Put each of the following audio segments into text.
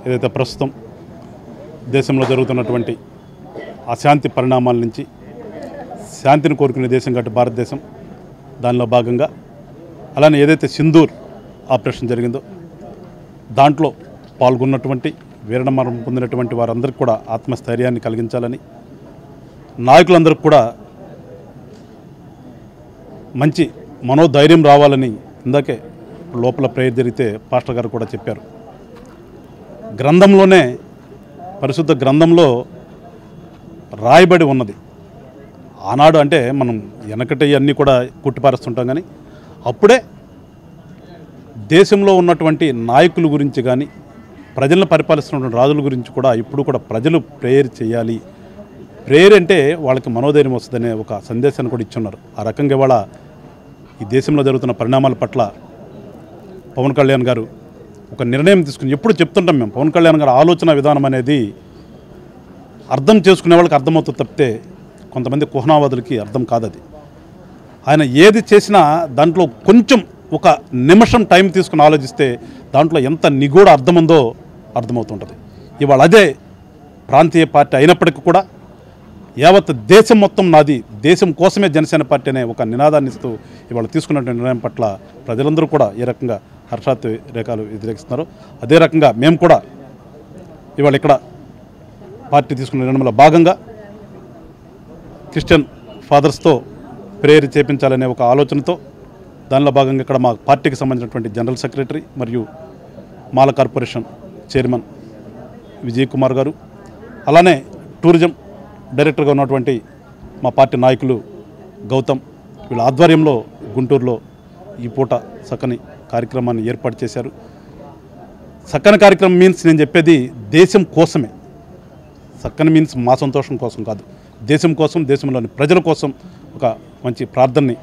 ఏదైతే ప్రస్తుతం దేశంలో జరుగుతున్నటువంటి అశాంతి పరిణామాల నుంచి శాంతిని కోరుకునే దేశం కాబట్టి భారతదేశం, దానిలో భాగంగా అలానే ఏదైతే సింధూర్ ఆపరేషన్ జరిగిందో దాంట్లో పాల్గొన్నటువంటి వీరమరణం పొందినటువంటి వారందరికీ కూడా ఆత్మస్థైర్యాన్ని కలిగించాలని, నాయకులందరికీ కూడా మంచి మనోధైర్యం రావాలని ఇందాకే లోపల ప్రేయర్ జరిగితే పాస్టర్ గారు కూడా చెప్పారు. గ్రంథంలోనే, పరిశుద్ధ గ్రంథంలో రాయబడి ఉన్నది. ఆనాడు అంటే మనం వెనకటి అన్నీ కూడా కుట్టిపారుస్తుంటాం, కానీ అప్పుడే దేశంలో ఉన్నటువంటి నాయకుల గురించి కానీ ప్రజలను పరిపాలిస్తున్నటువంటి రాజుల గురించి కూడా ఇప్పుడు కూడా ప్రజలు ప్రేయర్ చేయాలి. ప్రేయర్ అంటే వాళ్ళకి మనోధైర్యం వస్తుందనే ఒక సందేశాన్ని కూడా ఇచ్చున్నారు. ఆ రకంగా ఇవాళ ఈ దేశంలో జరుగుతున్న పరిణామాల పట్ల పవన్ కళ్యాణ్ గారు ఒక నిర్ణయం తీసుకుని, ఎప్పుడు చెప్తుంటాం మేము, పవన్ కళ్యాణ్ గారు ఆలోచన విధానం అనేది అర్థం చేసుకునే వాళ్ళకి అర్థమవుతుంది తప్పితే కొంతమంది కుహనావాదులకి అర్థం కాదు. అది ఆయన ఏది చేసినా దాంట్లో కొంచెం ఒక నిమిషం టైం తీసుకుని ఆలోచిస్తే దాంట్లో ఎంత నిగూఢ అర్థం ఉందో అర్థమవుతుంటుంది. ఇవాళ అదే ప్రాంతీయ పార్టీ అయినప్పటికీ కూడా యావత్ దేశం మొత్తం నాది, దేశం కోసమే జనసేన పార్టీ అనే ఒక నినాదాన్ని ఇస్తూ ఇవాళ తీసుకున్నటువంటి నిర్ణయం పట్ల ప్రజలందరూ కూడా ఏ రకంగా హర్షాత్ రేఖలు వ్యతిరేకిస్తున్నారు, అదే రకంగా మేము కూడా ఇవాళ ఇక్కడ పార్టీ తీసుకున్న నిర్ణయంలో భాగంగా క్రిస్టియన్ ఫాదర్స్తో ప్రేయర్ చేపించాలనే ఒక ఆలోచనతో దానిలో భాగంగా ఇక్కడ మా పార్టీకి సంబంధించినటువంటి జనరల్ సెక్రటరీ మరియు మాల కార్పొరేషన్ చైర్మన్ విజయ్ కుమార్ గారు, అలానే టూరిజం డైరెక్టర్గా ఉన్నటువంటి మా పార్టీ నాయకులు గౌతమ్, వీళ్ళ ఆధ్వర్యంలో గుంటూరులో ఈ పూట చక్కని కార్యక్రమాన్ని ఏర్పాటు చేశారు. చక్కని కార్యక్రమం మీన్స్ నేను చెప్పేది దేశం కోసమే. చక్కని మీన్స్ మా సంతోషం కోసం కాదు, దేశం కోసం, దేశంలోని ప్రజల కోసం ఒక మంచి ప్రార్థనని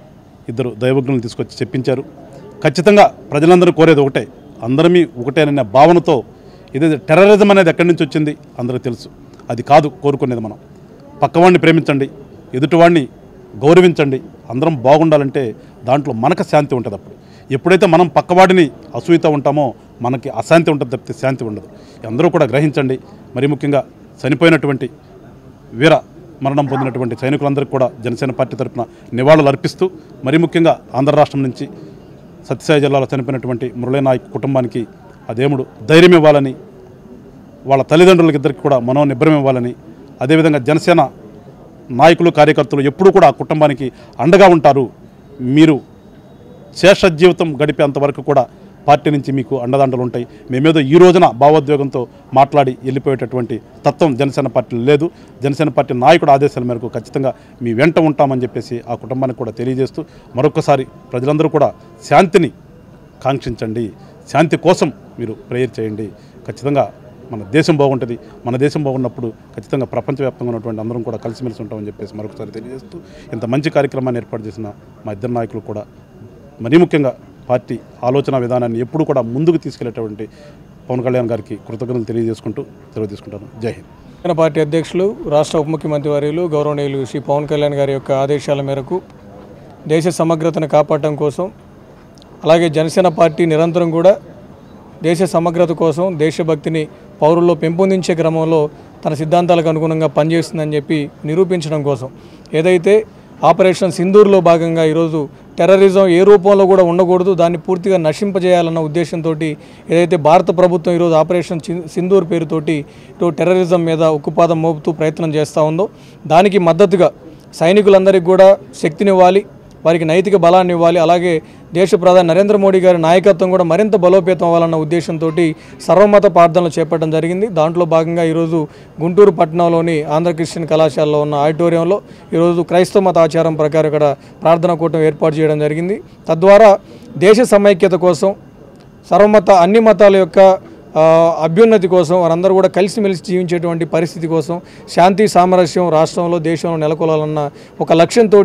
ఇద్దరు దైవజ్ఞులను తీసుకొచ్చి చెప్పించారు. ఖచ్చితంగా ప్రజలందరూ కోరేది ఒకటే, అందరమీ ఒకటేననే భావనతో. ఇదే టెర్రరిజం అనేది ఎక్కడి నుంచి వచ్చింది అందరికీ తెలుసు. అది కాదు కోరుకునేది. మనం పక్కవాడిని ప్రేమించండి, ఎదుటివాడిని గౌరవించండి, అందరం బాగుండాలంటే దాంట్లో మనకు శాంతి ఉంటుంది. అప్పుడు ఎప్పుడైతే మనం పక్కవాడిని అసూయతో ఉంటామో మనకి అశాంతి ఉంటుంది తప్పితే శాంతి ఉండదు. అందరూ కూడా గ్రహించండి. మరి ముఖ్యంగా చనిపోయినటువంటి వీర మరణం పొందినటువంటి సైనికులందరికీ కూడా జనసేన పార్టీ తరఫున నివాళులు అర్పిస్తూ, మరి ముఖ్యంగా ఆంధ్ర రాష్ట్రం నుంచి సత్యసాయి జిల్లాలో చనిపోయినటువంటి మురళీ నాయక్ కుటుంబానికి ఆ దేవుడు ధైర్యం ఇవ్వాలని, వాళ్ళ తల్లిదండ్రులకి ఇద్దరికి కూడా మనోనిబ్బరం ఇవ్వాలని, అదేవిధంగా జనసేన నాయకులు కార్యకర్తలు ఎప్పుడూ కూడా ఆ కుటుంబానికి అండగా ఉంటారు. మీరు శేష జీవితం గడిపేంతవరకు కూడా పార్టీ నుంచి మీకు అండదండలు ఉంటాయి. మేమేదో ఈ రోజున భావోద్వేగంతో మాట్లాడి వెళ్ళిపోయేటటువంటి తత్వం జనసేన పార్టీలో లేదు. జనసేన పార్టీ నాయకుడు ఆదేశాల మేరకు ఖచ్చితంగా మీ వెంట ఉంటామని చెప్పేసి ఆ కుటుంబానికి కూడా తెలియజేస్తూ, మరొకసారి ప్రజలందరూ కూడా శాంతిని కాంక్షించండి, శాంతి కోసం మీరు ప్రేయర్ చేయండి. ఖచ్చితంగా మన దేశం బాగుంటుంది. మన దేశం బాగున్నప్పుడు ఖచ్చితంగా ప్రపంచవ్యాప్తంగా ఉన్నటువంటి అందరం కూడా కలిసిమెలిసి ఉంటామని చెప్పేసి మరొకసారి తెలియజేస్తూ, ఇంత మంచి కార్యక్రమాన్ని ఏర్పాటు చేసిన మా ఇద్దరు నాయకులు కూడా, మరీ ముఖ్యంగా పార్టీ ఆలోచన విధానాన్ని ఎప్పుడు కూడా ముందుకు తీసుకెళ్లేటువంటి పవన్ కళ్యాణ్ గారికి కృతజ్ఞతలు తెలియజేసుకుంటూ సెలవు తీసుకుంటాను. జై హింద్. జనసేన పార్టీ అధ్యక్షులు, రాష్ట్ర ఉప ముఖ్యమంత్రి వర్యులు గౌరవనీయులు శ్రీ పవన్ కళ్యాణ్ గారి యొక్క ఆదేశాల మేరకు దేశ సమగ్రతను కాపాడటం కోసం, అలాగే జనసేన పార్టీ నిరంతరం కూడా దేశ సమగ్రత కోసం, దేశభక్తిని పౌరుల్లో పెంపొందించే క్రమంలో తన సిద్ధాంతాలకు అనుగుణంగా పనిచేస్తుందని చెప్పి నిరూపించడం కోసం ఏదైతే ఆపరేషన్ సింధూర్లో భాగంగా ఈరోజు టెర్రరిజం ఏ రూపంలో కూడా ఉండకూడదు, దాన్ని పూర్తిగా నశింపజేయాలన్న ఉద్దేశంతో ఏదైతే భారత ప్రభుత్వం ఈరోజు ఆపరేషన్ సింధూర్ పేరుతోటి ఈరోజు టెర్రరిజం మీద ఉక్కుపాదం మోపుతూ ప్రయత్నం చేస్తూ ఉందో, దానికి మద్దతుగా సైనికులందరికీ కూడా శక్తినివ్వాలి, వారికి నైతిక బలాన్ని ఇవ్వాలి. అలాగే దేశ ప్రధాని నరేంద్ర మోడీ గారి నాయకత్వం కూడా మరింత బలోపేతం అవ్వాలన్న ఉద్దేశంతో సర్వమత ప్రార్థనలు చేపట్టడం జరిగింది. దాంట్లో భాగంగా ఈరోజు గుంటూరు పట్టణంలోని ఆంధ్ర క్రిస్టియన్ కళాశాలలో ఉన్న ఆడిటోరియంలో ఈరోజు క్రైస్తవ మత ఆచారం ప్రకారం ఇక్కడ ప్రార్థనా కూటమి ఏర్పాటు చేయడం జరిగింది. తద్వారా దేశ సమైక్యత కోసం, సర్వమత అన్ని మతాల యొక్క అభ్యున్నతి కోసం, వారందరూ కూడా కలిసిమెలిసి జీవించేటువంటి పరిస్థితి కోసం, శాంతి సామరస్యం రాష్ట్రంలో దేశంలో నెలకొలాలన్న ఒక లక్ష్యంతో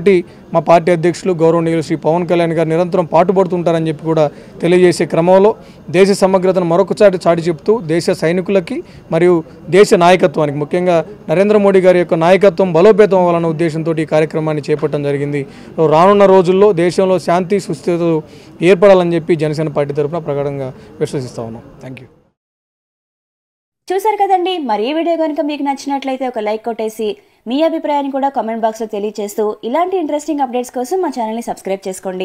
మా పార్టీ అధ్యక్షులు గౌరవనీయులు శ్రీ పవన్ కళ్యాణ్ గారు నిరంతరం పాటుపడుతుంటారని చెప్పి కూడా తెలియజేసే క్రమంలో దేశ సమగ్రతను మరొకసారి చాటి చెప్తూ దేశ సైనికులకి మరియు దేశ నాయకత్వానికి, ముఖ్యంగా నరేంద్ర మోడీ గారి యొక్క నాయకత్వం బలోపేతం అవ్వాలన్న ఉద్దేశంతో ఈ కార్యక్రమాన్ని చేపట్టడం జరిగింది. రానున్న రోజుల్లో దేశంలో శాంతి సుస్థిరతలు ఏర్పడాలని చెప్పి జనసేన పార్టీ తరఫున ప్రగాఢంగా విశ్వసిస్తా ఉన్నాం. Thank you. చూసారు కదండి, మరి ఈ వీడియో కనుక మీకు నచ్చినట్లయితే ఒక లైక్ కొట్టేసి మీ అభిప్రాయాన్ని కూడా కామెంట్ బాక్స్లో తెలియజేస్తూ ఇలాంటి ఇంట్రెస్టింగ్ అప్డేట్స్ కోసం మా ఛానల్ని సబ్స్క్రైబ్ చేసుకోండి.